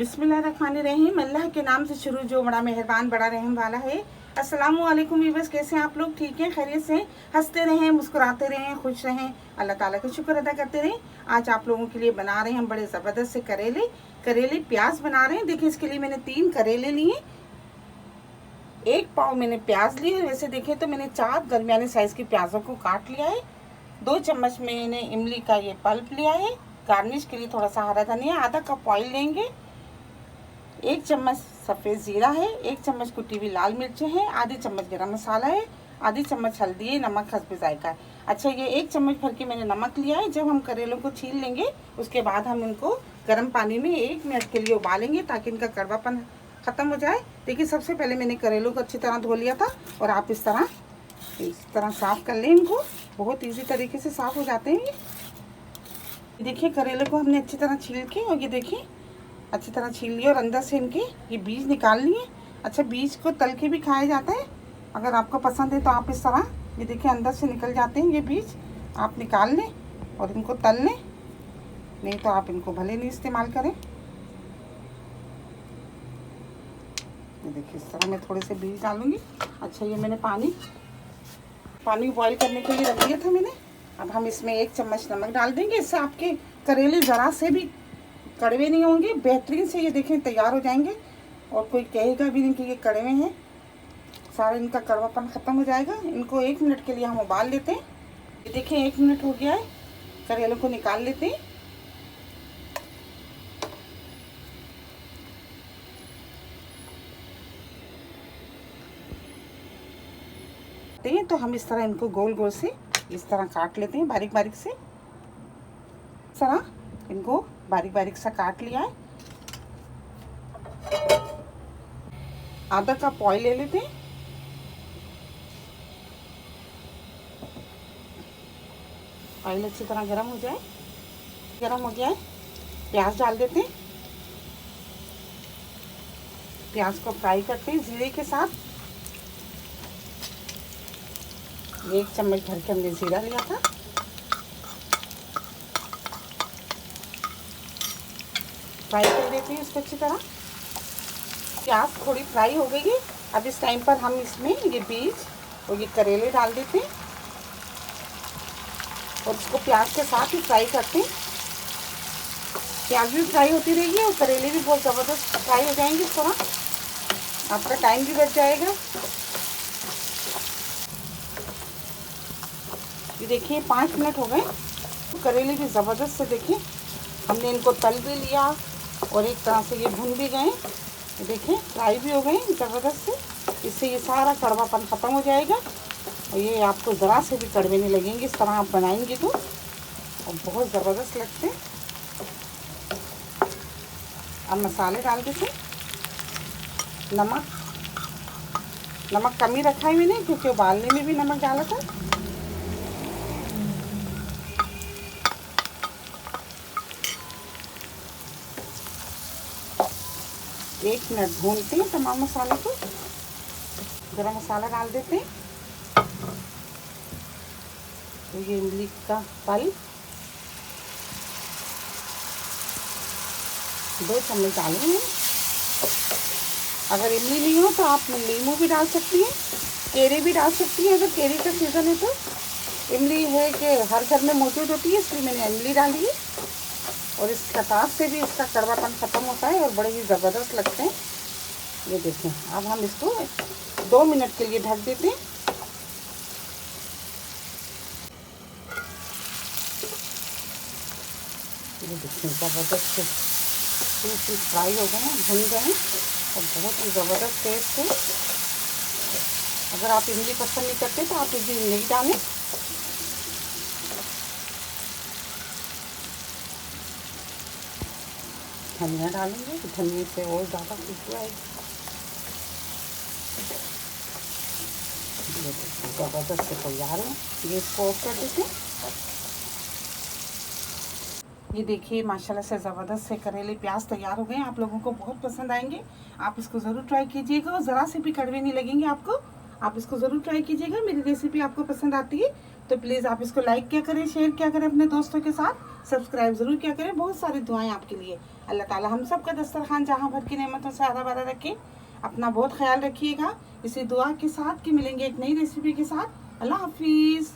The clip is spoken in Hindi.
बिस्मिल्लाहिर्रहमानिर्रहीम। अल्लाह के नाम से शुरू जो बड़ा मेहरबान बड़ा रहम वाला है। अस्सलामु अलैकुम वीवर्स, कैसे हैं आप लोग? ठीक हैं, खैरियत से? हंसते रहें, मुस्कुराते रहें, खुश रहें, अल्लाह ताला का शुक्र अदा करते रहें। आज आप लोगों के लिए बना रहे हैं हम बड़े ज़बरदस्त से करेले प्याज बना रहे हैं। देखिए, इसके लिए मैंने 3 करेले लिए, 1 पाव मैंने प्याज लिए। वैसे देखें तो मैंने 4 दरमियाने साइज़ के प्याज़ों को काट लिया है। 2 चम्मच मैंने इमली का ये पल्प लिया है। गार्निश के लिए थोड़ा सा हरा धनिया, आधा कप ऑयल लेंगे, 1 चम्मच सफ़ेद ज़ीरा है, 1 चम्मच कुटी हुई लाल मिर्चें हैं, आधी चम्मच गरम मसाला है, आधी चम्मच हल्दी है, नमक हस्ब जायका है। अच्छा, ये 1 चम्मच भर के मैंने नमक लिया है। जब हम करेलों को छील लेंगे उसके बाद हम इनको गर्म पानी में 1 मिनट के लिए उबालेंगे ताकि इनका कड़वापन ख़त्म हो जाए। देखिए, सबसे पहले मैंने करेलों को अच्छी तरह धो लिया था और आप इस तरह साफ़ कर लें इनको। बहुत ईजी तरीके से साफ़ हो जाते हैं ये। देखिए, करेले को हमने अच्छी तरह छील के, और ये देखिए अच्छी तरह छील लिए और अंदर से इनके ये बीज निकाल लिए। अच्छा, बीज को तल के भी खाया जाता है, अगर आपको पसंद है तो आप इस तरह, ये देखिए अंदर से निकल जाते हैं ये बीज, आप निकाल लें और इनको तल लें, नहीं तो आप इनको भले नहीं इस्तेमाल करें। ये देखिए, इस तरह मैं थोड़े से बीज डालूँगी। अच्छा, ये मैंने पानी बॉईल करने के लिए रख दिया था मैंने। अब हम इसमें 1 चम्मच नमक डाल देंगे, इससे आपके करेले ज़रा से भी कड़वे नहीं होंगे, बेहतरीन से ये देखें तैयार हो जाएंगे और कोई कहेगा भी नहीं कि ये कड़वे हैं। सारा इनका कड़वापन ख़त्म हो जाएगा। इनको 1 मिनट के लिए हम उबाल लेते हैं। ये देखें 1 मिनट हो गया है, करेलों को निकाल लेते हैं। तो हम इस तरह इनको गोल गोल से इस तरह काट लेते हैं, बारीक बारीक से। इस तरह इनको बारीक बारीक सा काट लिया है। आधा कप ऑयल ले लेते हैं। ऑयल अच्छी तरह गर्म हो जाए, गर्म हो गया है, प्याज डाल देते हैं। प्याज को फ्राई करते हैं जीरे के साथ। 1 चम्मच भर के हमने जीरा लिया था। फ्राई कर देते हैं इसको अच्छी तरह। प्याज थोड़ी फ्राई हो गई है। अब इस टाइम पर हम इसमें ये बीज और ये करेले डाल देते हैं और इसको प्याज के साथ ही फ्राई करते हैं। प्याज भी फ्राई होती रहेगी और करेले भी बहुत ज़बरदस्त फ्राई हो जाएंगे। इस तरह आपका टाइम भी बच जाएगा। ये देखिए 5 मिनट हो गए, करेले भी ज़बरदस्त से देखिए हमने इनको तल भी लिया और एक तरह से ये भुन भी गए। देखें फ्राई भी हो गए ज़बरदस्त से। इससे ये सारा कड़वापन ख़त्म हो जाएगा और ये आपको ज़रा से भी कड़वे नहीं लगेंगे। इस तरह आप बनाएंगे तो और बहुत ज़बरदस्त लगते हैं। अब मसाले डाल देते हैं। नमक कम ही रखा है मैंने क्योंकि उबालने में भी नमक डाला था। एक मिनट भूनते हैं तमाम मसाले को। गरम मसाला डाल देते हैं। तो ये इमली का पल्प 2 चम्मच डालेंगे। अगर इमली नहीं हो तो आप नींबू भी डाल सकती हैं, केरी भी डाल सकती हैं। अगर केरी का सीज़न है तो इमली है कि हर घर में मौजूद होती है, इसलिए मैंने इमली डाली है और इस खटास से भी इसका कड़वापन ख़त्म होता है और बड़े ही ज़बरदस्त लगते हैं। ये देखें, अब हम इसको 2 मिनट के लिए ढक देते हैं। ये देखें ज़बरदस्त से फ्राई हो गए हैं, भुन गए हैं और बहुत ही ज़बरदस्त टेस्ट है। अगर आप इमली पसंद नहीं करते तो आप इमली नहीं डालें। धनिया डालेंगे, धनिया से और ज़्यादा खुशबू आएगी। ज़बरदस्त से तैयार है। ये इसको ऑफ कर देते हैं। ये देखिए माशाल्लाह से ज़बरदस्त से करेले प्याज तैयार हो गए हैं। आप लोगों को बहुत पसंद आएंगे। आप इसको ज़रूर ट्राई कीजिएगा और ज़रा से भी कड़वे नहीं लगेंगे आपको। आप इसको ज़रूर ट्राई कीजिएगा। मेरी रेसिपी आपको पसंद आती है तो प्लीज़ आप इसको लाइक किया करें, शेयर किया करें अपने दोस्तों के साथ, सब्सक्राइब ज़रूर किया करें। बहुत सारी दुआएं आपके लिए। अल्लाह ताला हम सब का दस्तरखान जहाँ भर की नेमतों से आधा भरा रखे। अपना बहुत ख्याल रखिएगा। इसी दुआ के साथ कि मिलेंगे एक नई रेसिपी के साथ। अल्लाह हाफिज़।